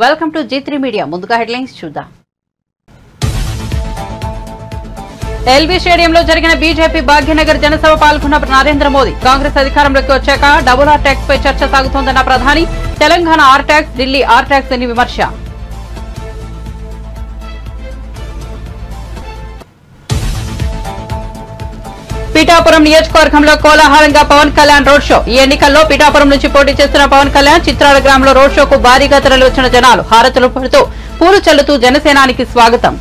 Welcome to G3 media. ముందుగా headlines చూద్దాం. LB స్టేడియంలో జరిగిన బీజేపీ భాగ్యనగర్ జనసభ పాల్గొన్న నరేంద్ర మోదీ. కాంగ్రెస్ అధికారంలోకి వచ్చాక డబుల్ ఆర్ ట్యాక్స్ పై చర్చ సాగుతోందన్న ప్రధాని. Telangana R tax, Delhi R tax అని విమర్శ. పిఠాపురం నియోజకవర్గంలో కోలాహలంగా పవన్ కళ్యాణ్ రోడ్ షో. ఈ ఎన్నికల్లో పిఠాపురం నుంచి పోటీ చేస్తున్న పవన్ కళ్యాణ్ చిత్రాల గ్రామంలో రోడ్ షోకు భారీగా తరలివచ్చిన జనాలు హారతులు పడుతూ పూలు చల్లుతూ జనసేనానికి స్వాగతం.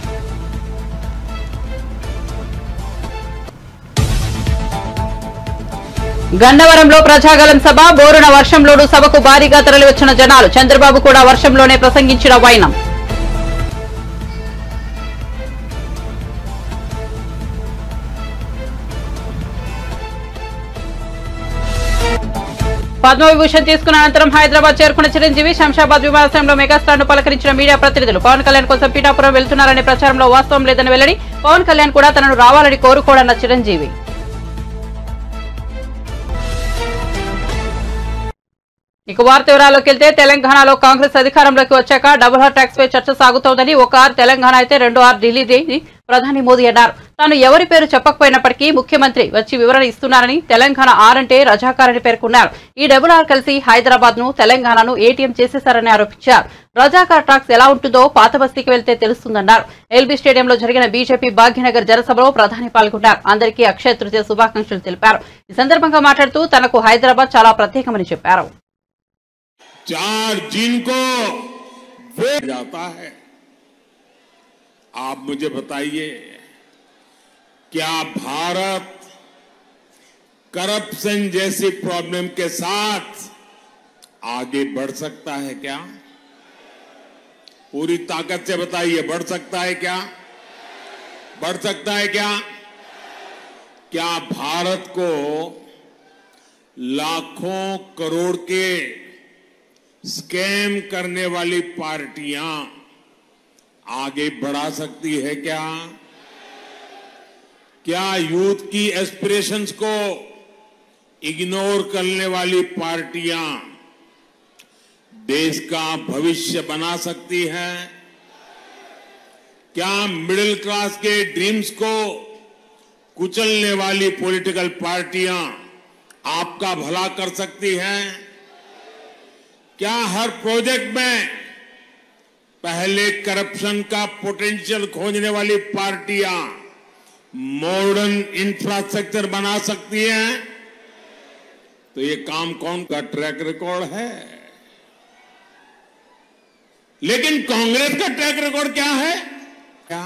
గన్నవరంలో ప్రజాగలం సభ. బోరున వర్షంలోనూ సభకు భారీగా తరలివచ్చిన జనాలు. చంద్రబాబు కూడా వర్షంలోనే ప్రసంగించిన వైనం. పద్మవిభూషణ్ తీసుకున్న అనంతరం హైదరాబాద్ చేరుకున్న చిరంజీవి శంషాబాద్ విమానాశ్రయంలో మెగాస్టార్ ను పలకరించిన మీడియా ప్రతినిధులు. పవన్ కళ్యాణ్ కోసం పీఠాపురం వెళ్తున్నారనే ప్రచారంలో వాస్తవం లేదని వెల్లడి. పవన్ కళ్యాణ్ కూడా తనను రావాలని కోరుకోడన్న చిరంజీవి. ఇక వార్త వివరాల్లోకి వెళ్తే తెలంగాణలో కాంగ్రెస్ అధికారంలోకి వచ్చాక డబుల్ ఆర్ ట్యాక్స్ పై చర్చ సాగుతోందని. ఒక ఆర్ తెలంగాణ అయితే 2 ఆర్ ఢిల్లీది ప్రధాని మోదీ అన్నారు. తాను ఎవరి పేరు చెప్పకపోయినప్పటికీ ముఖ్యమంత్రి వచ్చి వివరణ ఇస్తున్నారని. తెలంగాణ ఆర్ అంటే రజాకార్ అని పేర్కొన్నారు. ఈ డబుల్ ఆర్ కలిసి హైదరాబాద్ ను తెలంగాణను ఏటీఎం చేసేశారని ఆరోపించారు. రజాకార్ టాక్స్ ఎలా ఉంటుందో పాత బస్తీకి వెళ్తే తెలుస్తుందన్నారు. ఎల్బీ స్టేడియంలో జరిగిన బీజేపీ భాగ్యనగర్ జనసభలో ప్రధాని పాల్గొన్నారు. అందరికీ అక్షయ తృతీయ శుభాకాంక్షలు తెలిపారు. ఈ సందర్భంగా మాట్లాడుతూ తనకు హైదరాబాద్ చాలా ప్రత్యేకమని చెప్పారు. 4 जून को वोट जाता है। आप मुझे बताइए, क्या भारत करप्शन जैसी प्रॉब्लम के साथ आगे बढ़ सकता है क्या? पूरी ताकत से बताइए, बढ़ सकता है क्या? बढ़ सकता है क्या? क्या भारत को लाखों करोड़ के स्कैम करने वाली पार्टियां आगे बढ़ा सकती है क्या? क्या यूथ की एस्पिरेशंस को इग्नोर करने वाली पार्टियां देश का भविष्य बना सकती है? क्या मिडिल क्लास के ड्रीम्स को कुचलने वाली पॉलिटिकल पार्टियां आपका भला कर सकती हैं? क्या हर प्रोजेक्ट में पहले करप्शन का पोटेंशियल खोजने वाली पार्टियां मॉडर्न इंफ्रास्ट्रक्चर बना सकती हैं? तो ये काम कौन का ट्रैक रिकॉर्ड है? लेकिन कांग्रेस का ट्रैक रिकॉर्ड क्या है? क्या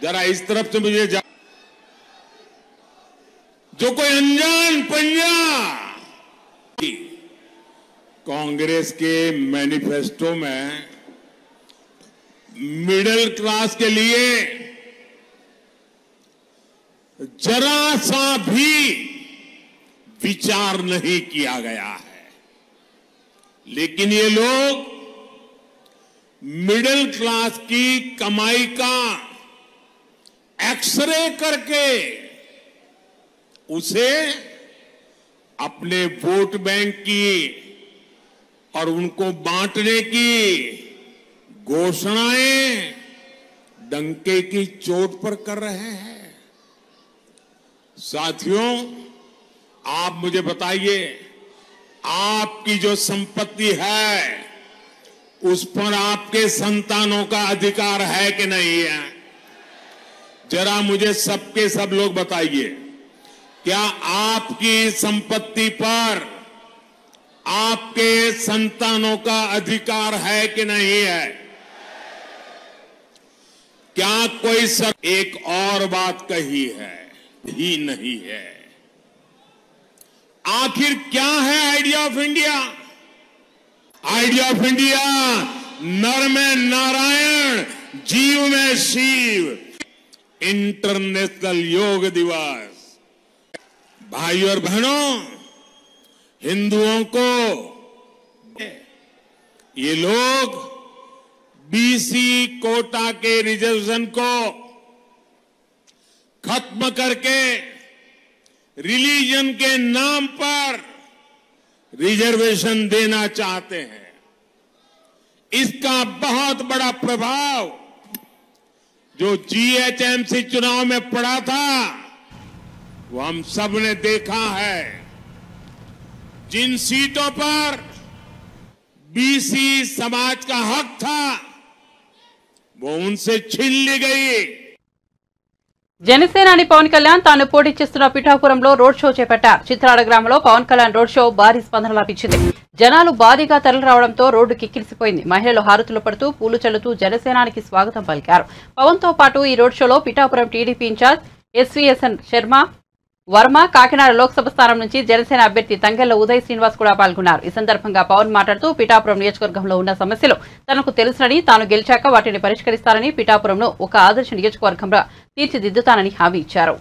जरा इस तरफ से मुझे जो कोई अनजान पंजा कांग्रेस के मैनिफेस्टो में मिडिल क्लास के लिए जरा सा भी विचार नहीं किया गया है। लेकिन ये लोग मिडिल क्लास की कमाई का एक्सरे करके उसे अपने वोट बैंक की और उनको बांटने की घोषणाएं डंके की चोट पर कर रहे हैं। साथियों, आप मुझे बताइए, आपकी जो संपत्ति है उस पर आपके संतानों का अधिकार है कि नहीं है? जरा मुझे सबके सब लोग बताइए, क्या आपकी संपत्ति पर आपके संतानों का अधिकार है कि नहीं है? क्या कोई एक और बात कही है? ही नहीं है। आखिर क्या है idea of India? Idea of India नर में नारायण, जीव में शिव। इंटरनेशनल योग दिवस। भाई और बहनों, हिंदुओं को ये लोग बीसी कोटा के रिजर्वेशन को खत्म करके रिलीजन के नाम पर रिजर्वेशन देना चाहते हैं। इसका बहुत बड़ा प्रभाव जो जीएचएमसी चुनाव में पड़ा था वो हम सब ने देखा है। जिन सीटों पर बीसी समाज का हक था वो उनसे छीन ली गई। జనసేనాని పవన్ కళ్యాణ్ తాను పోటీ చేస్తున్న పిఠాపురంలో రోడ్ షో చేపట్టారు. చిత్రాడ గ్రామంలో పవన్ కళ్యాణ్ రోడ్ షో భారీ స్పందన లభించింది. జనాలు భారీగా తరలిరావడంతో రోడ్డు కిక్కిరిసిపోయింది. మహిళలు హారతులు పడుతూ పూలు చల్లుతూ జనసేనానికి స్వాగతం పలికారు. పవన్ తో పాటు ఈ రోడ్ షోలో Pithapuram TDP in charge SVSN Varma, Kakinada Lok Sabha స్థానం నుంచి జనసేన అభ్యర్థి తంగెళ్ల ఉదయ్ శ్రీనివాస్ కూడా పాల్గొన్నారు. ఈ సందర్భంగా పవన్ మాట్లాడుతూ పిఠాపురం నియోజకవర్గంలో ఉన్న సమస్యలు తనకు తెలుసునని, తాను గెలిచాక వాటిని పరిష్కరిస్తారని, పిఠాపురంను ఒక ఆదర్శ నియోజకవర్గంగా తీర్చిదిద్దుతానని హామీ ఇచ్చారు.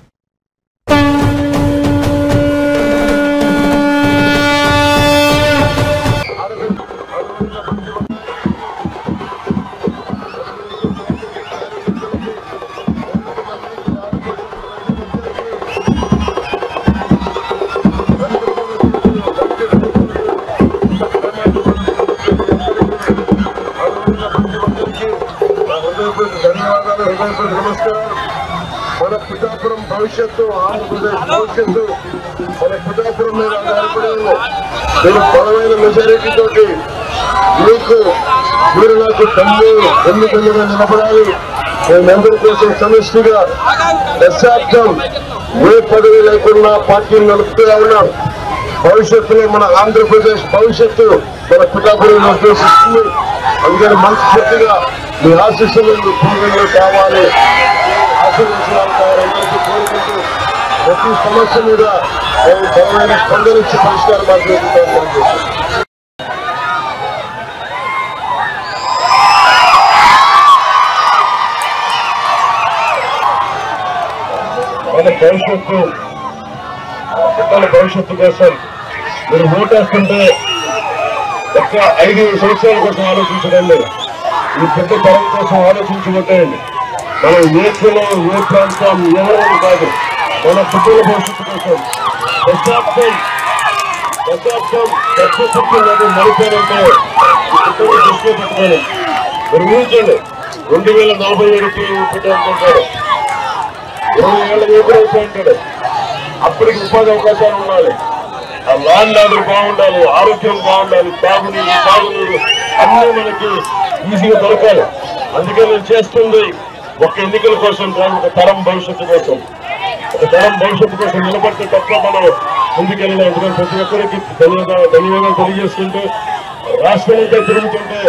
నమస్కారం. మన పిఠాపురం భవిష్యత్తు, ఆంధ్రప్రదేశ్ భవిష్యత్తు మన పిఠాపురం మీద ఆధారపడి ఉంది. మీరు బలమైన మెజారిటీ తోటి మీరు నాకు ఎన్నికలుగా నిలబడాలి. మేమందరి కోసం సమిష్టిగా దశాబ్దం ఏ పదవి లేకుండా పార్టీని నడుపుతూ ఉన్నాం. భవిష్యత్తులో మన ఆంధ్రప్రదేశ్ భవిష్యత్తు మన పిఠాపురం ఉద్దేశిస్తుంది. అందుకని మనస్ఫూర్తిగా మీ ఆశీస్సులు పూర్వంగా కావాలి, ఆశీర్వచనాలు కావాలని కోరుకుంటూ ప్రతి సమస్య మీద బలమైన స్పందన ఇచ్చి పరిష్కారం మాట్లాడుతున్నాను. మన భవిష్యత్తు, పిల్లల భవిష్యత్తు కోసం మీరు ఓటేస్తుంటే ఒక్క 5 సంవత్సరాల కోసం ఆలోచించడండి. ఈ పెద్ద తరం కోసం ఆలోచించుకుంటాయండి. మనం ఏ కులం, ఏ ప్రాంతం, ఎవరైనా కాదు, మన పిల్లల భవిష్యత్తు కోసం దశాబ్దం నడిపారంటే పిల్లలు దృష్టిలో పెట్టుకోండి. మీరు ఊహించండి, 2047 పెట్టారు, 20 ఏళ్ళ యువకుడు అంటాడు. అప్పటికి ఉపాధి అవకాశాలు ఉండాలి, ఆ ల్యాండ్ ఆర్డర్ బాగుండాలి, ఆరోగ్యం బాగుండాలి, తాగునీరు అన్నీ మనకి ఈజీగా దొరకాలి. అందుకే నేను చేస్తుంది ఒక ఎన్నికల కోసం కాదు, ఒక తరం భవిష్యత్తు కోసం. ఒక తరం భవిష్యత్తు కోసం నిలబడితే తప్ప మనం ముందుకెళ్ళాలి. ఎందుకంటే ప్రతి ఒక్కరికి ధన్యవాదాలు తెలియజేస్తుంటే రాష్ట్రంలో తిరుగుతుంటే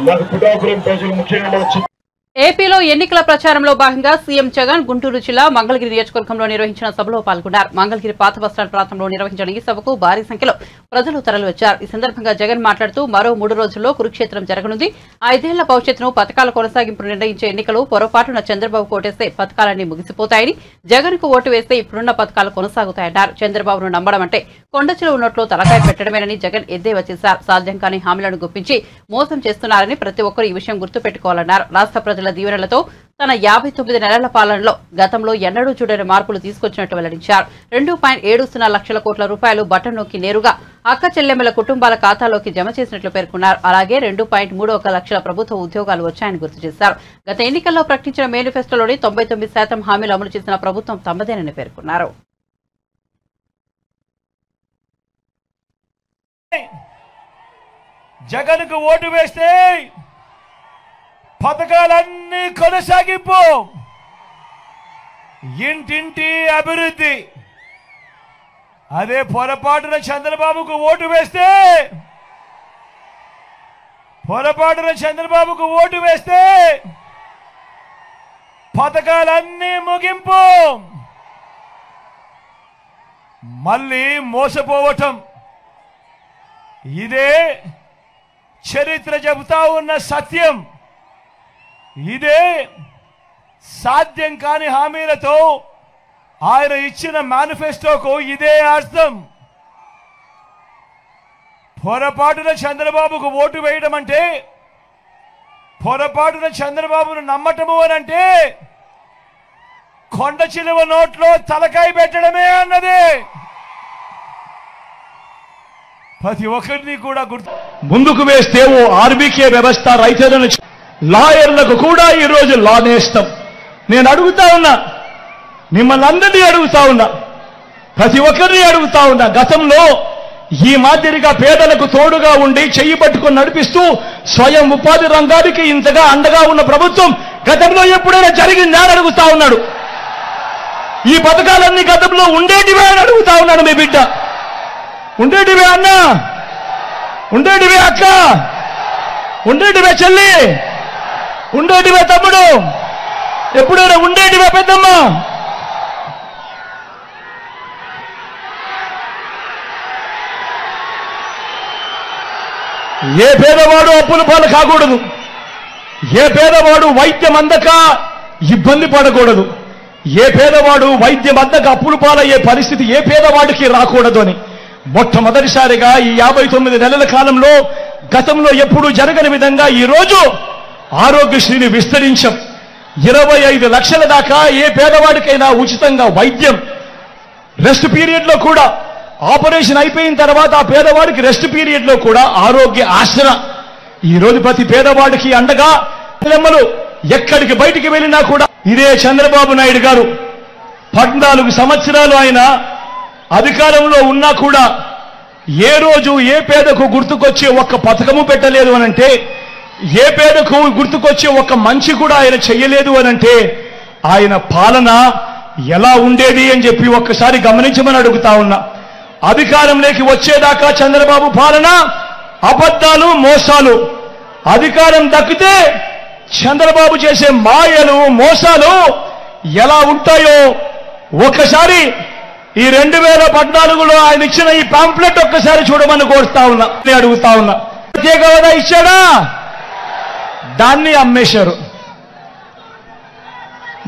నాకు పిఠాపురం ప్రజలు ముఖ్యంగా మన ఏపీలో ఎన్నికల ప్రచారంలో భాగంగా సీఎం జగన్ గుంటూరు జిల్లా మంగళగిరి నియోజకవర్గంలో నిర్వహించిన సభలో పాల్గొన్నారు. మంగళగిరి పాత బస్టాండ్ ప్రాంతంలో నిర్వహించిన ఈ సభకు భారీ సంఖ్యలో ప్రజలు తరలివచ్చారు. ఈ సందర్భంగా జగన్ మాట్లాడుతూ మరో 3 రోజుల్లో కురుక్షేత్రం జరగనుంది. 5 ఏళ్ల భవిష్యత్తును పథకాల కొనసాగింపు నిర్ణయించే ఎన్నికలు పొరపాటున చంద్రబాబు కోటేస్తే పథకాలన్నీ ముగిసిపోతాయని, జగన్ కు ఓటు వేస్తే ఇప్పుడున్న పథకాలు కొనసాగుతాయన్నారు. చంద్రబాబును నమ్మడం అంటే కొండచిలువ నోట్లో తలకాయ పెట్టడమేనని జగన్ ఎద్దేవా చేశారు. సాధ్యం కాని హామీలను గుప్పించి మోసం చేస్తున్నారని ప్రతి ఒక్కరూ ఈ విషయం గుర్తుపెట్టుకోవాలన్నారు. రాష్ట్ర ప్రజల దీవెనలతో తన 59 నెలల పాలనలో గతంలో ఎన్నడూ చూడని మార్పులు తీసుకొచ్చినట్టు వెల్లడించారు. 2.70 లక్షల కోట్ల రూపాయలు బటన్ నొక్కి నేరుగా అక్క చెల్లెమ్మల కుటుంబాల ఖాతాలోకి జమ చేసినట్లు పేర్కొన్నారు. అలాగే 2.31 లక్షల ప్రభుత్వ ఉద్యోగాలు వచ్చాయని గుర్తు చేశారు. గత ఎన్నికల్లో ప్రకటించిన మేనిఫెస్టోలోని 99% హామీలు అమలు చేసిన ప్రభుత్వం తమదేనని పేర్కొన్నారు. జగన్కు ఓటు వేస్తే పథకాలన్నీ కొనసాగింపు, ఇంటింటి అభివృద్ధి. అదే పొరపాటున చంద్రబాబుకు ఓటు వేస్తే పథకాలన్నీ ముగింపు, మళ్ళీ మోసపోవటం. ఇదే చరిత్ర చెబుతా ఉన్న సత్యం. ఇదే సాధ్యం కాని హామీలతో ఆయన ఇచ్చిన మేనిఫెస్టోకు ఇదే అర్థం. పొరపాటున చంద్రబాబుకు ఓటు వేయడం అంటే, పొరపాటున చంద్రబాబును నమ్మటము అనంటే కొండ చిలువ నోట్లో తలకాయ పెట్టడమే అన్నది. ప్రతి ఒక్కరిని కూడా ముందుకు వేస్తే ఓ ఆర్బీకే వ్యవస్థ రైతులను లాయర్లకు కూడా ఈరోజు లా నేస్తం. నేను అడుగుతా ఉన్నా, మిమ్మల్ని అందరినీ అడుగుతా ఉన్నా, ప్రతి ఒక్కరిని అడుగుతా ఉన్నా, గతంలో ఈ మాదిరిగా పేదలకు తోడుగా ఉండి చెయ్యి పట్టుకొని నడిపిస్తూ స్వయం ఉపాధి రంగానికి ఇంతగా అండగా ఉన్న ప్రభుత్వం గతంలో ఎప్పుడైనా జరిగిందా అని అడుగుతా ఉన్నాడు. ఈ పథకాలన్నీ గతంలో ఉండేటివే అని అడుగుతా ఉన్నాడు మీ బిడ్డ. ఉండేటివే అన్నా, ఉండేటివే అక్క, ఉండేటివే చెల్లి, ఉండేటివే తమ్ముడు, ఎప్పుడైనా ఉండేటివే పెద్దమ్మ. ఏ పేదవాడు అప్పుల పాలు కాకూడదు, ఏ పేదవాడు వైద్యం అందక ఇబ్బంది పడకూడదు, ఏ పేదవాడు వైద్యం అందక అప్పుల పాలయ్యే పరిస్థితి ఏ పేదవాడికి రాకూడదు అని మొట్టమొదటిసారిగా ఈ 59 నెలల కాలంలో గతంలో ఎప్పుడూ జరగని విధంగా ఈ రోజు ఆరోగ్యశ్రీని విస్తరించాం. 25 లక్షల దాకా ఏ పేదవాడికైనా ఉచితంగా వైద్యం, రెస్ట్ పీరియడ్ లో కూడా ఆపరేషన్ అయిపోయిన తర్వాత ఆ పేదవాడికి రెస్ట్ పీరియడ్ లో కూడా ఆరోగ్య ఆసర. ఈ రోజు ప్రతి పేదవాడికి అండగా లెమ్మలు ఎక్కడికి బయటికి వెళ్ళినా కూడా ఇదే చంద్రబాబు నాయుడు గారు 14 సంవత్సరాలు ఆయన అధికారంలో ఉన్నా కూడా ఏ రోజు ఏ పేదకు గుర్తుకొచ్చే ఒక్క పథకము పెట్టలేదు అనంటే, ఏ పేదకు గుర్తుకొచ్చే ఒక్క మంచి కూడా ఆయన చెయ్యలేదు అనంటే ఆయన పాలన ఎలా ఉండేది అని చెప్పి ఒక్కసారి గమనించమని అడుగుతా ఉన్నా. అధికారంలోకి వచ్చేదాకా చంద్రబాబు పాలన అబద్ధాలు, మోసాలు. అధికారం దక్కితే చంద్రబాబు చేసే మాయలు, మోసాలు ఎలా ఉంటాయో ఒక్కసారి ఈ 2014లో ఆయన ఇచ్చిన ఈ పాంప్లెట్ ఒక్కసారి చూడమని కోరుతా ఉన్నా, అడుగుతా ఉన్నా. ప్రత్యేక హోదా ఇచ్చాడా? దాన్ని అమ్మేశారు.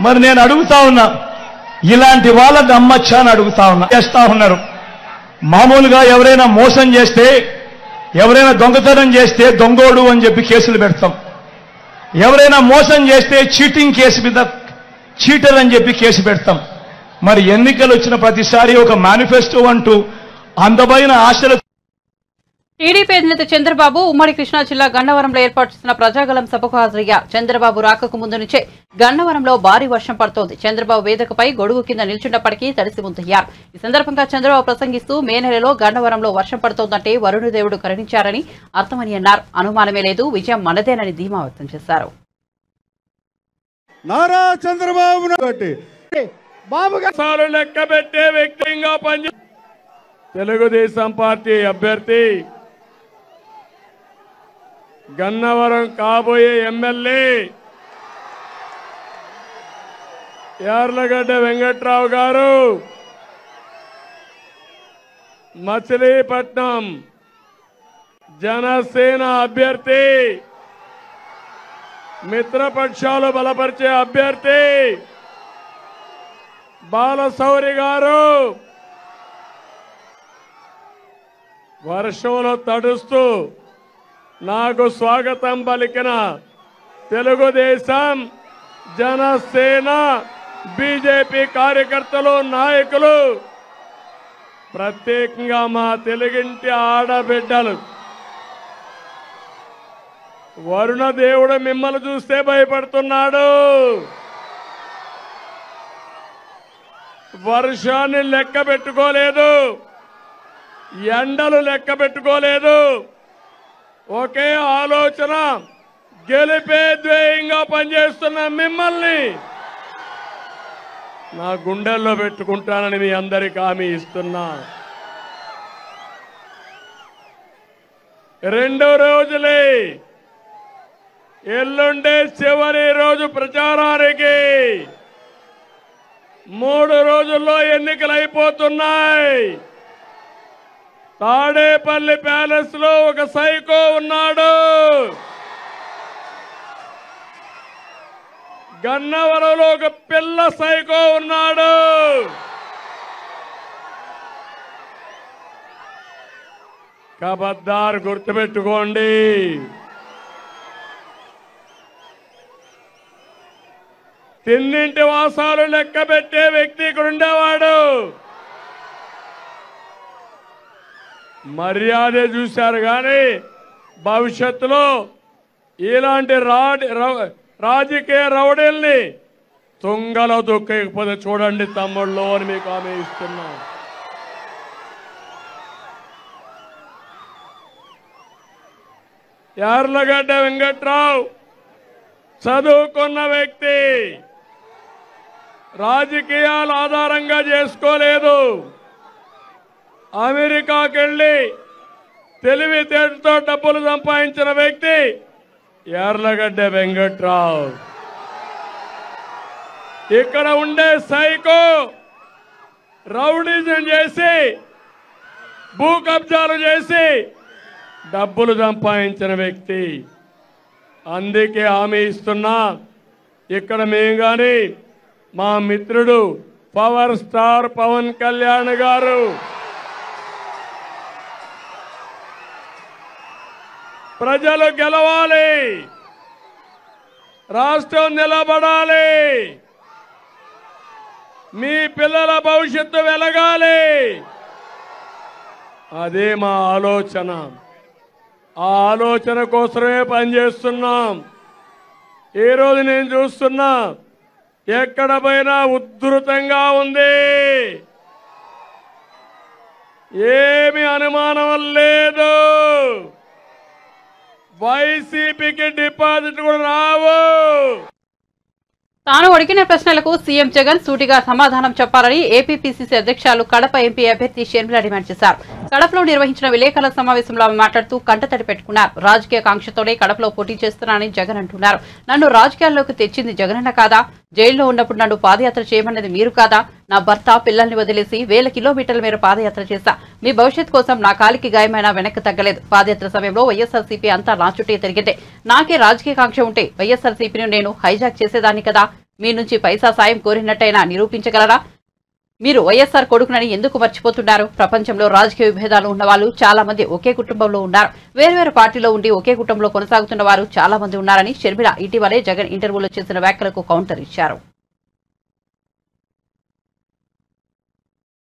మరి నేను అడుగుతా ఉన్నా, ఇలాంటి వాళ్ళని అమ్మచ్చా అని అడుగుతా ఉన్నా. చేస్తా ఉన్నారు. మామూలుగా ఎవరైనా మోసం చేస్తే, ఎవరైనా దొంగతనం చేస్తే దొంగోడు అని చెప్పి కేసులు పెడతాం. ఎవరైనా మోసం చేస్తే చీటింగ్ కేసు మీద చీటర్ అని చెప్పి కేసు పెడతాం. మరి ఎన్నికలు వచ్చిన ప్రతిసారి ఒక మేనిఫెస్టో అంటూ అందమైన ఆశలు. టీడీపీ అధినేత చంద్రబాబు ఉమ్మడి కృష్ణా జిల్లా గన్నవరంలో ఏర్పాటు చేసిన ప్రజాగలం సభకు హాజరయ్యారు. చంద్రబాబు రాకకు ముందు నుంచే గన్నవరంలో భారీ వర్షం పడుతోంది. చంద్రబాబు వేదికపై గొడుగు కింద నిల్చున్నప్పటికీ తడిసి ముద్దయ్యారు. ఈ సందర్భంగా చంద్రబాబు ప్రసంగిస్తూ మే నెలలో గన్నవరంలో వర్షం పడుతోందంటే వరుణదేవుడు కరుణించారని అర్థమని అన్నారు. అనుమానమే లేదు, విజయం మనదేనని ధీమా వ్యక్తం చేశారు. నారా చంద్రబాబు లెక్క పెట్టే వ్యక్తిగా తెలుగుదేశం పార్టీ అభ్యర్థి గన్నవరం కాబోయే ఎమ్మెల్యే యార్లగడ్డ వెంకట్రావు గారు మచిలీపట్నం జనసేన అభ్యర్థి, మిత్రపక్షాలు బలపరిచే అభ్యర్థి బాలశౌరి గారు వర్షంలో తడుస్తూ నాకు స్వాగతం పలికిన తెలుగుదేశం, జనసేన, బీజేపీ కార్యకర్తలు, నాయకులు, ప్రత్యేకంగా మా తెలుగింటి ఆడబిడ్డలు, వరుణదేవుడు మిమ్మల్ని చూస్తే భయపడుతున్నాడు. వర్షాన్ని లెక్క పెట్టుకోలేదు, ఎండలు లెక్క పెట్టుకోలేదు. ఒకే ఆలోచన, గెలిపే ధ్యేయంగా పనిచేస్తున్న మిమ్మల్ని నా గుండెల్లో పెట్టుకుంటానని మీ అందరికీ హామీ ఇస్తున్నా. 2 రోజులే, ఎల్లుండే చివరి రోజు ప్రచారానికి. 3 రోజుల్లో ఎన్నికలు అయిపోతున్నాయి. తాడేపల్లి ప్యాలెస్ లో ఒక సైకో ఉన్నాడు. గన్నవరంలో ఒక పిల్ల సైకో ఉన్నాడు. కబద్దార్ గుర్తుపెట్టుకోండి. తిన్నింటి వాసాలు లెక్క పెట్టే వ్యక్తి ఇక్కడ ఉండేవాడు. మర్యాద చూశారు కానీ భవిష్యత్తులో ఇలాంటి రాజకీయ రౌడీల్ని తుంగలో దొక్కకపోతే చూడండి తమ్ముళ్ళు అని మీకు హామీ ఇస్తున్నాం. యార్లగడ్డ వెంకట్రావు చదువుకున్న వ్యక్తి, రాజకీయాలు ఆధారంగా చేసుకోలేదు. అమెరికాకి వెళ్ళి తెలివితేటతో డబ్బులు సంపాదించిన వ్యక్తి యార్లగడ్డ వెంకట్రావు. ఇక్కడ ఉండే సైకో రౌడీజం చేసి భూ కబ్జాలు చేసి డబ్బులు సంపాదించిన వ్యక్తి. అందుకే హామీ ఇస్తున్నా, ఇక్కడ మేము కానీ మా మిత్రుడు పవర్ స్టార్ పవన్ కళ్యాణ్ గారు ప్రజలు గెలవాలి, రాష్ట్రం నిలబడాలి, మీ పిల్లల భవిష్యత్తు వెలగాలి, అదే మా ఆలోచన. ఆ ఆలోచన కోసమే పనిచేస్తున్నాం. ఈరోజు నేను చూస్తున్నా ఎక్కడ పోయినా ఉధృతంగా ఉంది, ఏమి అనుమానం లేదు. వైసీపీకి డిపాజిట్ కూడా రావు. తాను అడిగిన ప్రశ్నలకు సీఎం జగన్ సూటిగా సమాధానం చెప్పాలని ఏపీపీసీసీ అధ్యక్షులు కడప ఎంపీ అభ్యర్థి షర్మిల డిమాండ్ చేశారు. కడపలో నిర్వహించిన విలేకరుల సమావేశంలో ఆమె మాట్లాడుతూ కంటతడి పెట్టుకున్నారు. రాజకీయ కాంక్షతోనే కడపలో పోటీ చేస్తున్నానని జగన్ అంటున్నారు. నన్ను రాజకీయాల్లోకి తెచ్చింది జగనన్న కాదా? జైల్లో ఉన్నప్పుడు నన్ను పాదయాత్ర చేయమన్నది మీరు కాదా? నా భర్త పిల్లల్ని వదిలేసి 1000 కిలోమీటర్ల మేర పాదయాత్ర చేశా. మీ భవిష్యత్ కోసం నా కాలికి గాయమైనా వెనక్కి తగ్గలేదు. పాదయాత్ర సమయంలో వైఎస్ఆర్సీపీ అంతా నా చుట్టే తిరిగితే నాకే రాజకీయ కాంక్ష ఉంటే వైఎస్ఆర్సీపీని నేను హైజాక్ చేసేదాన్ని కదా. మీ నుంచి పైసా సాయం కోరినట్టయినా నిరూపించగలరా? మీరు వైఎస్ఆర్ కొడుకునని ఎందుకు మర్చిపోతున్నారు? ప్రపంచంలో రాజకీయ విభేదాలు ఉన్న వాళ్ళు చాలా మంది ఒకే కుటుంబంలో ఉన్నారు. వేర్వేరు పార్టీలో ఉండి ఒకే కుటుంబంలో కొనసాగుతున్న వారు చాలా మంది ఉన్నారని షర్మిల ఇటీవలే జగన్ ఇంటర్వ్యూలో చేసిన వ్యాఖ్యలకు కౌంటర్ ఇచ్చారు.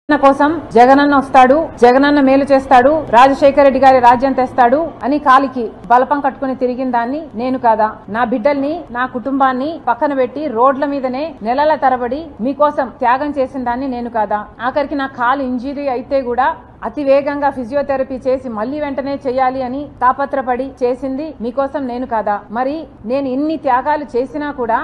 కోసం జగనన్న వస్తాడు, జగనన్న మేలు చేస్తాడు, రాజశేఖర రెడ్డి గారి రాజ్యం తెస్తాడు అని కాలికి బలపం కట్టుకుని తిరిగిన దాన్ని నేను కాదా? నా బిడ్డల్ని, నా కుటుంబాన్ని పక్కన పెట్టి రోడ్ల మీదనే నెలల తరబడి మీకోసం త్యాగం చేసిన దాన్ని నేను కాదా? ఆఖరికి నా కాలు ఇంజరీ అయితే కూడా అతి వేగంగా ఫిజియోథెరపీ చేసి మళ్లీ వెంటనే చేయాలి అని తాపత్రపడి చేసింది మీకోసం నేను కాదా? మరి నేను ఇన్ని త్యాగాలు చేసినా కూడా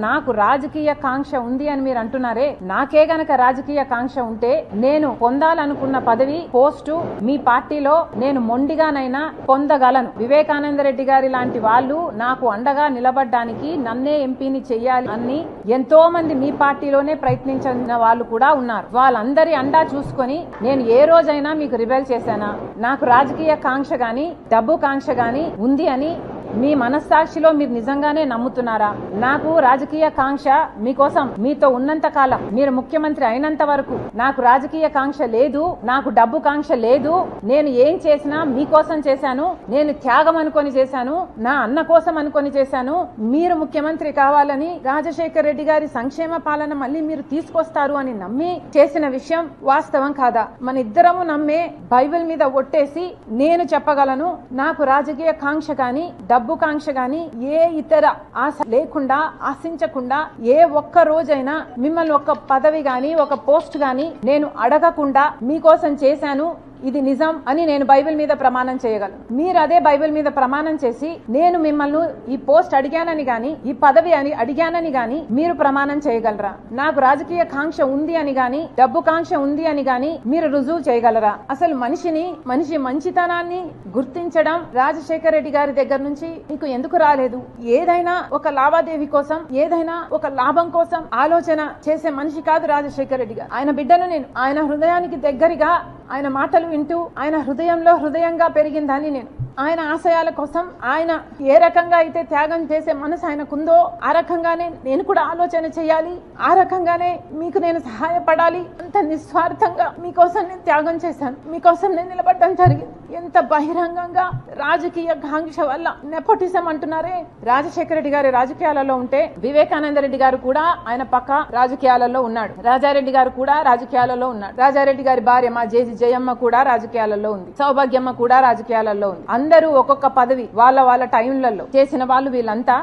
నాకు రాజకీయ కాంక్ష ఉంది అని మీరు అంటున్నారే, నాకే గనక రాజకీయ కాంక్ష ఉంటే నేను పొందాలనుకున్న పదవి, పోస్టు మీ పార్టీలో నేను మొండిగానైనా పొందగలను. వివేకానంద రెడ్డి గారి లాంటి వాళ్ళు నాకు అండగా నిలబడ్డానికి, నన్నే ఎంపీని చెయ్యాలి అని ఎంతో మంది మీ పార్టీలోనే ప్రయత్నించిన వాళ్ళు కూడా ఉన్నారు. వాళ్ళందరి అండా చూసుకొని నేను ఏ రోజైనా మీకు రిబెల్ చేశానా? నాకు రాజకీయ కాంక్ష గాని డబ్బు కాంక్ష గాని ఉంది అని మీ మనస్సాక్షిలో మీరు నిజంగానే నమ్ముతున్నారా? నాకు రాజకీయ కాంక్ష మీకోసం మీతో ఉన్నంత కాలం, మీరు ముఖ్యమంత్రి అయినంత వరకు నాకు రాజకీయ కాంక్ష లేదు, నాకు డబ్బు కాంక్ష లేదు. నేను ఏం చేసినా మీకోసం చేశాను, నేను త్యాగం అనుకొని చేశాను, నా అన్న కోసం అనుకొని చేశాను. మీరు ముఖ్యమంత్రి కావాలని, రాజశేఖర రెడ్డి గారి సంక్షేమ పాలన మళ్ళీ మీరు తీసుకొస్తారు అని నమ్మి చేసిన విషయం వాస్తవం కాదా? మన ఇద్దరము నమ్మే బైబిల్ మీద ఒట్టేసి నేను చెప్పగలను, నాకు రాజకీయ కాంక్ష గాని డబ్బు కాంక్ష గాని ఏ ఇతర ఆశ లేకుండా, ఆశించకుండా ఏ ఒక్క రోజైనా మిమ్మల్ని ఒక పదవి గాని ఒక పోస్ట్ గాని నేను అడగకుండా మీకోసం చేశాను, ఇది నిజం అని నేను బైబిల్ మీద ప్రమాణం చేయగలను. మీరు అదే బైబిల్ మీద ప్రమాణం చేసి నేను మిమ్మల్ని ఈ పోస్ట్ అడిగానని గాని, ఈ పదవి అని అడిగానని గాని మీరు ప్రమాణం చేయగలరా? నాకు రాజకీయ కాంక్ష ఉంది అని గాని, డబ్బు కాంక్ష ఉంది అని గాని మీరు రుజువు చేయగలరా? అసలు మనిషి మంచితనాన్ని గుర్తించడం రాజశేఖర రెడ్డి గారి దగ్గర నుంచి మీకు ఎందుకు రాలేదు? ఏదైనా ఒక లావాదేవీ కోసం, ఏదైనా ఒక లాభం కోసం ఆలోచన చేసే మనిషి కాదు రాజశేఖర రెడ్డి గారు. ఆయన బిడ్డను నేను ఆయన హృదయానికి దగ్గరగా, ఆయన మాటలు వింటూ ఆయన హృదయంలో హృదయంగా పెరిగిందని ఆయన ఆశయాల కోసం ఆయన ఏ రకంగా అయితే త్యాగం చేసే మనసు ఆయనకుందో ఆ రకంగానే నేను కూడా ఆలోచన చేయాలి, ఆ రకంగానే మీకు నేను సహాయపడాలి. అంత నిస్వార్థంగా మీకోసం నేను త్యాగం చేశాను, మీకోసం నేను నిలబడడం జరిగింది. ఎంత బహిరంగంగా రాజకీయ కాంక్ష వల్ల నెపోటిజం అంటున్నారే. రాజశేఖర రెడ్డి గారి రాజకీయాలలో ఉంటే వివేకానంద రెడ్డి గారు కూడా ఆయన పక్క రాజకీయాలలో ఉన్నాడు. రాజారెడ్డి గారు కూడా రాజకీయాలలో ఉన్నాడు. రాజారెడ్డి గారి భార్య మా జేజీ జయమ్మ కూడా రాజకీయాలలో ఉంది. సౌభాగ్యమ్మ కూడా రాజకీయాలలో ఉంది. అందరూ ఒక్కొక్క పదవి వాళ్ళ టైంలలో చేసిన వాళ్ళు.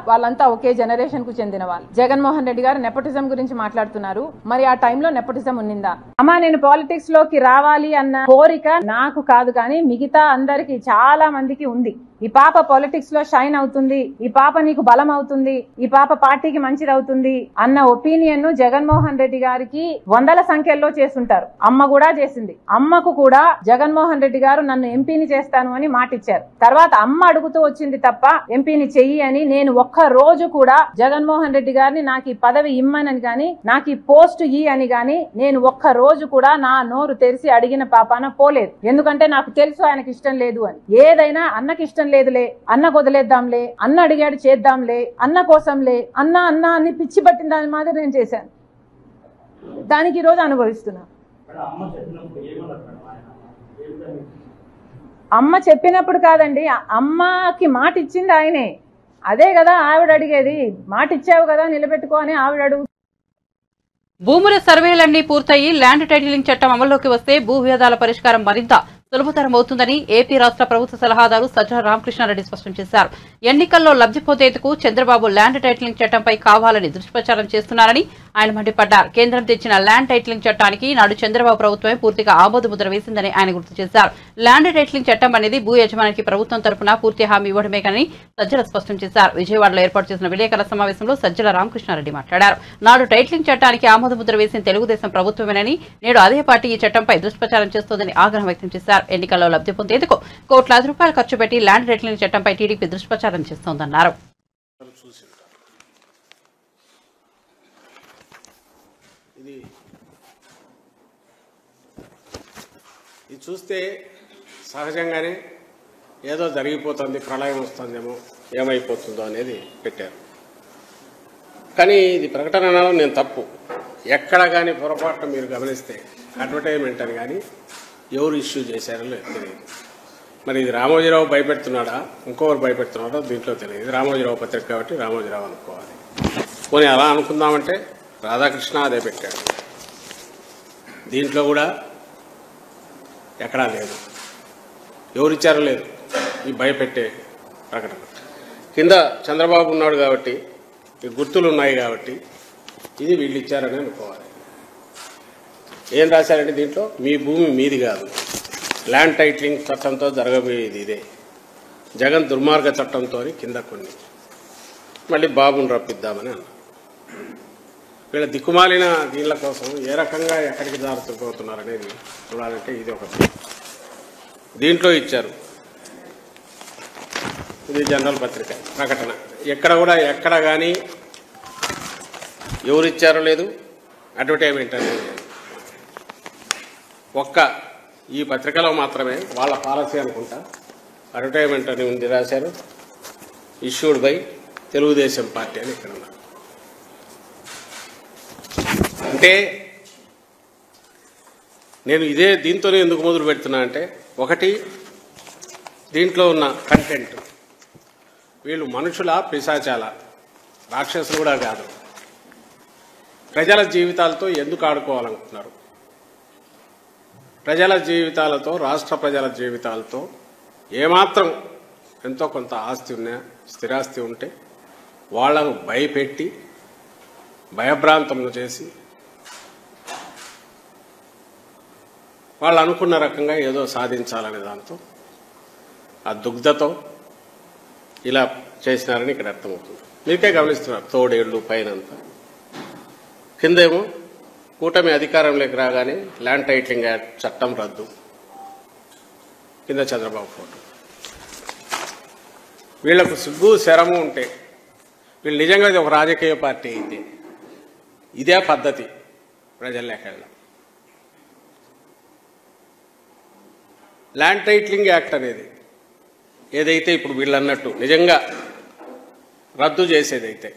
వాళ్ళంతా ఒకే జనరేషన్ కు చెందిన వాళ్ళు. జగన్మోహన్ రెడ్డి గారు నెపోటిజం గురించి మాట్లాడుతున్నారు. మరి ఆ టైంలో నెపోటిజం ఉన్నిందా? అమ్మా, నేను పాలిటిక్స్ లోకి రావాలి అన్న కోరిక నాకు కాదు, కానీ మిగతా అందరికి చాలా మందికి ఉంది. ఈ పాప పాలిటిక్స్ లో షైన్ అవుతుంది, ఈ పాప నీకు బలం అవుతుంది, ఈ పాప పార్టీకి మంచిది అవుతుంది అన్న ఒపీనియన్ ను జగన్మోహన్ రెడ్డి గారికి వందల సంఖ్యలో చేస్తుంటారు. అమ్మ కూడా చేసింది. అమ్మకు కూడా జగన్మోహన్ రెడ్డి గారు నన్ను ఎంపీని చేస్తాను అని మాటిచ్చారు. తర్వాత అమ్మ అడుగుతూ వచ్చింది తప్ప ఎంపీని చెయ్యి అని నేను ఒక్క రోజు కూడా జగన్మోహన్ రెడ్డి గారిని నాకు ఈ పదవి ఇమ్మనని గాని, నాకు ఈ పోస్ట్ ఇ అని గాని నేను ఒక్క రోజు కూడా నా నోరు తెరిచి అడిగిన పాపాన పోలేదు. ఎందుకంటే నాకు తెలుసు ఆయనకి ఇష్టం లేదు అని. ఏదైనా అన్నకి ఇష్టం లేదులే, అన్న వదిలేద్దాంలే, అన్న అడిగాడు చేద్దాంలే, అన్న కోసంలే, అన్న అని పిచ్చి పట్టిన దాని మాదిరి నేను చేశాను. దానికి ఈ రోజు అనుభవిస్తున్నా. అమ్మ చెప్పినప్పుడు కాదండి, అమ్మకి మాట ఇచ్చింది ఆయనే. అదే కదా ఆవిడ అడిగేది. మాట ఇచ్చావు కదా నిలబెట్టుకో అని ఆవిడ అడుగు. భూముల సర్వేలన్నీ పూర్తయి ల్యాండ్ టైటిలింగ్ చట్టం అమల్లోకి వస్తే భూ వివాదాల పరిష్కారం మరింత సులభతరం అవుతుందని ఏపీ రాష్ట్ర ప్రభుత్వ సలహాదారు సజ్జల రామకృష్ణారెడ్డి స్పష్టం చేశారు. ఎన్నికల్లో లబ్ధి పొందేందుకు చంద్రబాబు ల్యాండ్ టైటిలింగ్ చట్టంపై కావాలని దుష్ప్రచారం చేస్తున్నారని ఆయన మండిపడ్డారు. కేంద్రం తెచ్చిన ల్యాండ్ టైటిలింగ్ చట్టానికి నాడు చంద్రబాబు ప్రభుత్వమే పూర్తిగా ఆమోదముద్ర వేసిందని ఆయన గుర్తు చేశారు. ల్యాండ్ టైటిలింగ్ చట్టం అనేది భూ యజమానికి ప్రభుత్వం తరపున పూర్తి హామీ ఇవ్వడమే కానీ సజ్జల స్పష్టం చేశారు. విజయవాడలో ఏర్పాటు చేసిన విలేకరుల సమావేశంలో సజ్జల రామకృష్ణారెడ్డి మాట్లాడారు. నాడు టైటిలింగ్ చట్టానికి ఆమోదముద్ర వేసిన తెలుగుదేశం ప్రభుత్వమేనని, నేడు అదే పార్టీ ఈ చట్టంపై దుష్ప్రచారం చేస్తోందని ఆగ్రహం వ్యక్తం చేశారు. ఎన్నికల్లో లబ్ధి పొందేందుకు కోట్లాది రూపాయలు ఖర్చు పెట్టి ల్యాండ్ టైటిలింగ్ చట్టంపై టీడీపీ దుష్ప్రచారం చేస్తోందన్నారు. ఇది చూస్తే సహజంగానే ఏదో జరిగిపోతుంది, ప్రళయం వస్తుందేమో, ఏమైపోతుందో అనేది పెట్టారు. కానీ ఇది ప్రకటన అనడం నేను తప్పు. ఎక్కడ కానీ పొరపాటున మీరు గమనిస్తే అడ్వర్టైజ్మెంట్ అని కానీ ఎవరు ఇష్యూ చేశారో తెలియదు. మరి ఇది రామోజీరావు భయపెడుతున్నాడా, ఇంకొకరు భయపెడుతున్నాడో దీంట్లో తెలియదు. ఇది రామోజీరావు పత్రిక కాబట్టి రామోజీరావు అనుకోవాలి. పోనీ అలా అనుకుందామంటే రాధాకృష్ణ అదే పెట్టాడు. దీంట్లో కూడా ఎక్కడా లేదు, ఎవరిచ్చారో లేదు ఈ భయపెట్టే ప్రకటన. కింద చంద్రబాబు ఉన్నాడు కాబట్టి, ఈ గుర్తులు ఉన్నాయి కాబట్టి ఇది వీళ్ళు ఇచ్చారని అనుకోవాలి. ఏం రాశారంటే దీంట్లో, మీ భూమి మీది కాదు, ల్యాండ్ టైటిలింగ్ చట్టంతో జరగబోయేది ఇదే, జగన్ దుర్మార్గ చట్టంతో కింద కొన్ని, మళ్ళీ బాబుని రప్పిద్దామని అన్నారు. వీళ్ళ దిక్కుమాలిన దీనిల కోసం ఏ రకంగా ఎక్కడికి జారుతుపోతున్నారనేది చూడాలంటే ఇది ఒకటి. దీంట్లో ఇచ్చారు, ఇది జనరల్ పత్రిక ప్రకటన. ఎక్కడ కానీ ఎవరు ఇచ్చారో లేదు, అడ్వర్టైజ్మెంట్ అనేది లేదు. ఒక్క ఈ పత్రికలో మాత్రమే వాళ్ళ పాలసీ అనుకుంటా అడ్వర్టైజ్మెంట్ అని ఉంది, రాశారు. ఇష్యూడ్ బై తెలుగుదేశం పార్టీ అని ఇక్కడ ఉన్నారు. అంటే నేను దీంతోనే ఎందుకు మొదలు పెడుతున్నా అంటే, ఒకటి దీంట్లో ఉన్న కంటెంట్, వీళ్ళు మనుషుల పిశాచాల, రాక్షసులు కూడా కాదు. ప్రజల జీవితాలతో ఎందుకు ఆడుకోవాలనుకుంటున్నారు? ప్రజల జీవితాలతో, రాష్ట్ర ప్రజల జీవితాలతో ఏమాత్రం ఎంతో కొంత ఆస్తి ఉన్నా, స్థిరాస్తి ఉంటే వాళ్లను భయపెట్టి భయభ్రాంతములు చేసి వాళ్ళు అనుకున్న రకంగా ఏదో సాధించాలనే దాంతో, ఆ దుగ్ధతో ఇలా చేసినారని ఇక్కడ అర్థమవుతుంది. మీకే గమనిస్తున్నారు, తోడేళ్లు పైనంతా. కిందేమో కూటమి అధికారంలోకి రాగానే ల్యాండ్ టైటిలింగ్ యాక్ట్ చట్టం రద్దు, కింద చంద్రబాబు ఫోటో. వీళ్లకు సిగ్గు శరము ఉంటే, వీళ్ళు నిజంగా ఇది ఒక రాజకీయ పార్టీ అయితే ఇదే పద్ధతి ప్రజల్లోకి వెళ్ళడం. ల్యాండ్ టైటిలింగ్ యాక్ట్ అనేది ఏదైతే ఇప్పుడు వీళ్ళు అన్నట్టు నిజంగా రద్దు చేసేదైతే,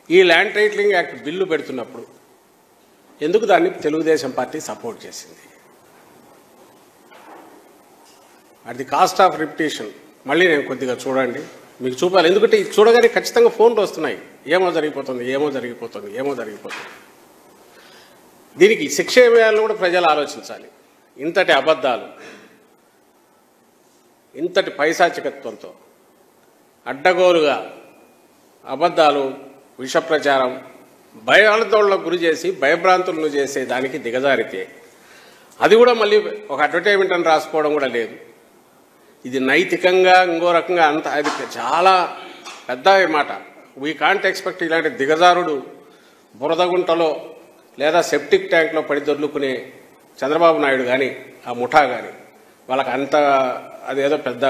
ఈ ల్యాండ్ టైటిలింగ్ యాక్ట్ బిల్లు పెడుతున్నప్పుడు ఎందుకు దాన్ని తెలుగుదేశం పార్టీ సపోర్ట్ చేసింది? At the cost of repetition. మళ్ళీ నేను కొద్దిగా చూడండి, మీకు చూపాలి. ఎందుకంటే ఇది చూడగానే ఖచ్చితంగా ఫోన్లు వస్తున్నాయి, ఏమో జరిగిపోతుంది, ఏమో జరిగిపోతుంది, ఏమో జరిగిపోతుంది. దీనికి శిక్ష వేయాలని కూడా ప్రజలు ఆలోచించాలి. ఇంతటి అబద్ధాలు, ఇంతటి పైశాచికత్వంతో అడ్డగోలుగా అబద్ధాలు, విష ప్రచారం, భయాందోళనకు గురి చేసి భయభ్రాంతులను చేసే దానికి దిగజారితే అది కూడా మళ్ళీ ఒక అడ్వర్టైజ్మెంట్ అని రాసుకోవడం కూడా లేదు. ఇది నైతికంగా ఇంకో రకంగా అంత అది చాలా పెద్ద మాట. వీ కాంట్ ఎక్స్పెక్ట్ ఇలాంటి దిగజారుడు బురదగుంటలో లేదా సెప్టిక్ ట్యాంక్లో పడి దొర్లుకునే చంద్రబాబు నాయుడు కానీ ఆ ముఠా కానీ వాళ్ళకి అంత అదేదో పెద్ద.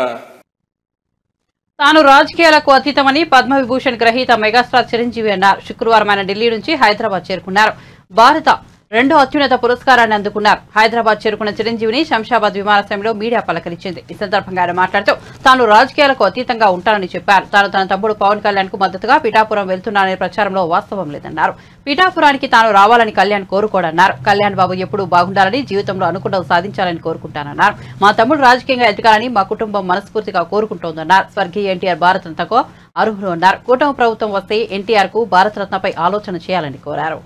తాను రాజకీయాలకు అతీతమని పద్మవిభూషణ్ గ్రహీత మెగాస్టార్ చిరంజీవి అన్నారు. శుక్రవారం ఆయన ఢిల్లీ నుంచి హైదరాబాద్ చేరుకున్నారు. భారత రెండో అత్యున్నత పురస్కారాన్ని అందుకున్నారు. హైదరాబాద్ చేరుకున్న చిరంజీవిని శంషాబాద్ విమానాశ్రయంలో మీడియా పలకరించింది. ఈ సందర్భంగా ఆయన మాట్లాడుతూ తాను రాజకీయాలకు అతీతంగా ఉంటానని చెప్పారు. తాను తన తమ్ముడు పవన్ కళ్యాణ్ కు మద్దతుగా పిఠాపురం వెళ్తున్నాననే ప్రచారంలో వాస్తవం లేదన్నారు. పిఠాపురానికి తాను రావాలని కళ్యాణ్ కోరుకోడన్నారు. కళ్యాణ్ బాబు ఎప్పుడూ బాగుండాలని, జీవితంలో అనుకున్నది సాధించాలని కోరుకుంటానన్నారు. మా తమ్ముడు రాజకీయంగా ఎదగాలని మా కుటుంబం మనస్ఫూర్తిగా కోరుకుంటోందన్నారు. స్వర్గీయ ఎన్టీఆర్ భారతరత్నకు అర్హులు అన్నారు. కూటమి ప్రభుత్వం వస్తే ఎన్టీఆర్ కు భారతరత్నపై ఆలోచన చేయాలని కోరారు.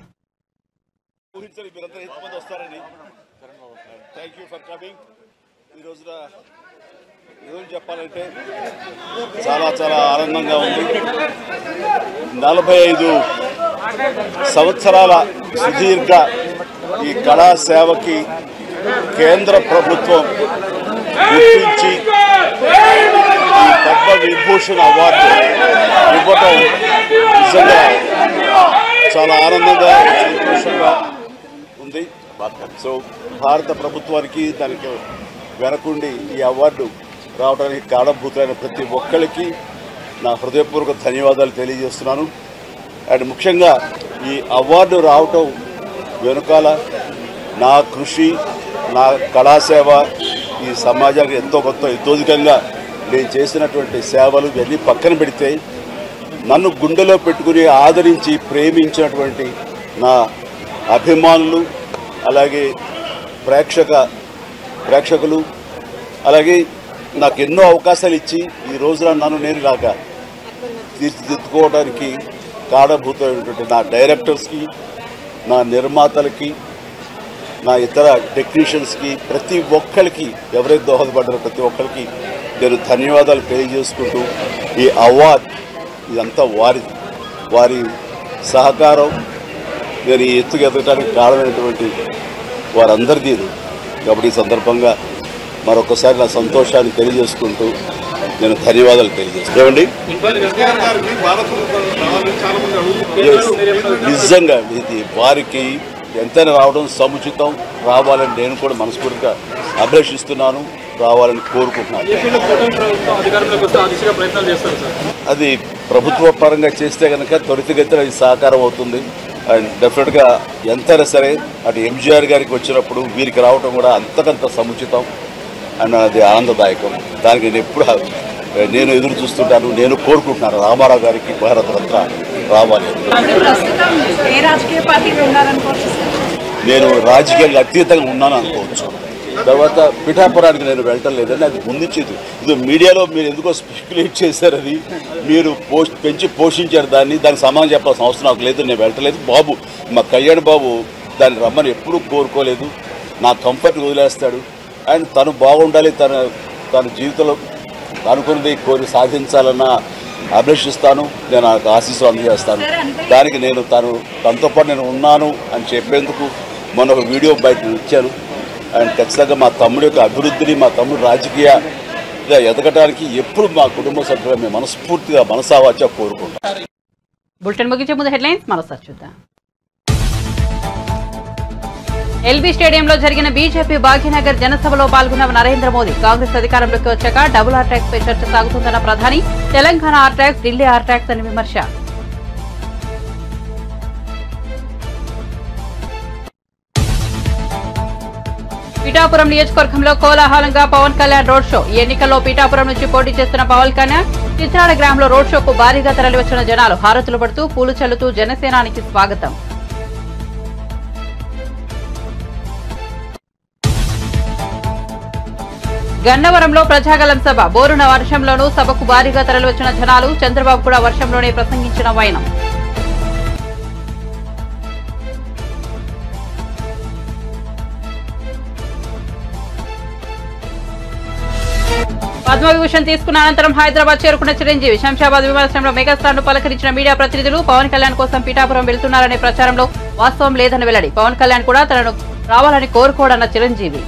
చెప్పాలంటే చాలా చాలా ఆనందంగా ఉంది. 45 సంవత్సరాల సుదీర్ఘ ఈ కళా సేవకి కేంద్ర ప్రభుత్వం గుర్తించి ఈ పద్మ విభూషణ్ అవార్డు ఇవ్వటం నిజంగా చాలా ఆనందంగా, సంతోషంగా ఉంది. సో భారత ప్రభుత్వానికి దానికి వెనకుండి ఈ అవార్డు రావడానికి కారణభూతులైన ప్రతి ఒక్కరికి నా హృదయపూర్వక ధన్యవాదాలు తెలియజేస్తున్నాను. అండ్ ముఖ్యంగా ఈ అవార్డు రావటం వెనుకాల నా కృషి, నా కళాసేవ, ఈ సమాజానికి ఎంతో కొంత ఇతోధికంగా నేను చేసినటువంటి సేవలు ఇవన్నీ పక్కన పెడితే నన్ను గుండెలో పెట్టుకుని ఆదరించి ప్రేమించినటువంటి నా అభిమానులు, అలాగే ప్రేక్షకులు, అలాగే నాకు ఎన్నో అవకాశాలు ఇచ్చి ఈ రోజున నన్ను నేను ఇలాగా తీర్చిదిద్దుకోవడానికి కారణభూతమైనటువంటి నా డైరెక్టర్స్కి, నా నిర్మాతలకి, నా ఇతర టెక్నీషియన్స్కి, ప్రతి ఒక్కరికి ఎవరైతే దోహదపడ్డారో ప్రతి ఒక్కరికి నేను ధన్యవాదాలు తెలియజేసుకుంటూ ఈ అవార్డు ఇదంతా వారి సహకారం, నేను ఈ ఎత్తుకు ఎదగడానికి కారణమైనటువంటి వారందరిది. కాబట్టి ఈ సందర్భంగా మరొకసారి నా సంతోషాన్ని తెలియజేసుకుంటూ నేను ధన్యవాదాలు తెలియజేస్తాను. నిజంగా ఇది వారికి ఎంతైనా రావడం సముచితం, రావాలని నేను కూడా మనస్ఫూర్తిగా అభిలషిస్తున్నాను, రావాలని కోరుకుంటున్నాను. అది ప్రభుత్వ పరంగా చేస్తే కనుక త్వరితగతిన ఇది సహకారం అవుతుంది. అండ్ డెఫినెట్గా ఎంతైనా సరే అటు ఎంజీఆర్ గారికి వచ్చినప్పుడు వీరికి రావటం కూడా అంతకంత సముచితం అండ్ అది ఆనందదాయకం. దానికి నేను ఎదురు చూస్తుంటాను, నేను కోరుకుంటున్నాను రామారావు గారికి భారతరత్న రావాలి. నేను రాజకీయంగా అతీతంగా ఉన్నాను అనుకోవచ్చు. తర్వాత పిఠాపురానికి నేను వెళ్ళటం లేదని అది ముందుచ్చేది. ఇది మీడియాలో మీరు ఎందుకో స్పెక్యులేట్ చేశారు, అది మీరు పెంచి పోషించారు దానికి సమాధానం చెప్పాల్సిన అవసరం నాకు లేదు. నేను వెళ్ళటలేదు. బాబు మా కళ్యాణ్ బాబు దాన్ని రమ్మని ఎప్పుడూ కోరుకోలేదు. నా కంఫర్ట్ వదిలేస్తాడు. అండ్ తను బాగుండాలి, తన జీవితంలో అనుకున్నది కోరి సాధించాలన్న అభిలషిస్తాను. నేను ఆశీస్సులు అందజేస్తాను. దానికి నేను తనతో పాటు నేను ఉన్నాను అని చెప్పేందుకు మొన్న ఒక వీడియో బయట ఇచ్చాను. అండ్ ఖచ్చితంగా మా తమ్ముడి యొక్క అభివృద్ధిని, మా తమ్ముడు రాజకీయంగా ఎదగడానికి ఎప్పుడు మా కుటుంబ సభ్యులు మేము మనస్ఫూర్తిగా మనసావాచ కోరుకుంటాం. బులెటిన్ ముగించే ముందు హెడ్లైన్స్ మరోసారి చూద్దాం. ఎల్బీ స్టేడియంలో జరిగిన బీజేపీ భాగ్యనగర్ జనసభలో పాల్గొన్న నరేంద్ర మోదీ. కాంగ్రెస్ అధికారంలోకి వచ్చాక డబుల్ ఆర్ ట్యాక్స్ పై చర్చ సాగుతుందన్న ప్రధాని. Telangana R tax, Delhi R tax అని విమర్శ. పిఠాపురం నియోజకవర్గంలో కోలాహలంగా పవన్ కళ్యాణ్ రోడ్ షో. ఈ ఎన్నికల్లో పిఠాపురం నుంచి పోటీ చేస్తున్న పవన్ కళ్యాణ్ చిత్రాడ గ్రామంలో రోడ్ షోకు భారీగా తరలివచ్చిన జనాలు హారతులు పడుతూ పూలు చల్లుతూ జనసేనానికి స్వాగతం. గన్నవరంలో ప్రజాగలం సభ బోరున వర్షంలోనూ సభకు భారీగా తరలివచ్చిన జనాలు చంద్రబాబు కూడా వర్షంలోనే ప్రసంగించిన వైనం. పద్మవిభూషణ్ తీసుకున్న అనంతరం హైదరాబాద్ చేరుకున్న చిరంజీవి శంషాబాద్ విమానాశ్రయంలో మెగాస్టార్ ను పలకరించిన మీడియా ప్రతినిధులు పవన్ కళ్యాణ్ కోసం పిఠాపురం వెళ్తున్నారనే ప్రచారంలో వాస్తవం లేదని వెల్లడి. పవన్ కళ్యాణ్ కూడా తనను రావాలని కోరుకోడన్న చిరంజీవి.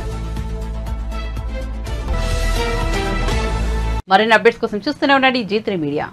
మరిన్ని అప్డేట్స్ కోసం చూస్తూనే ఉండండి G3 మీడియా.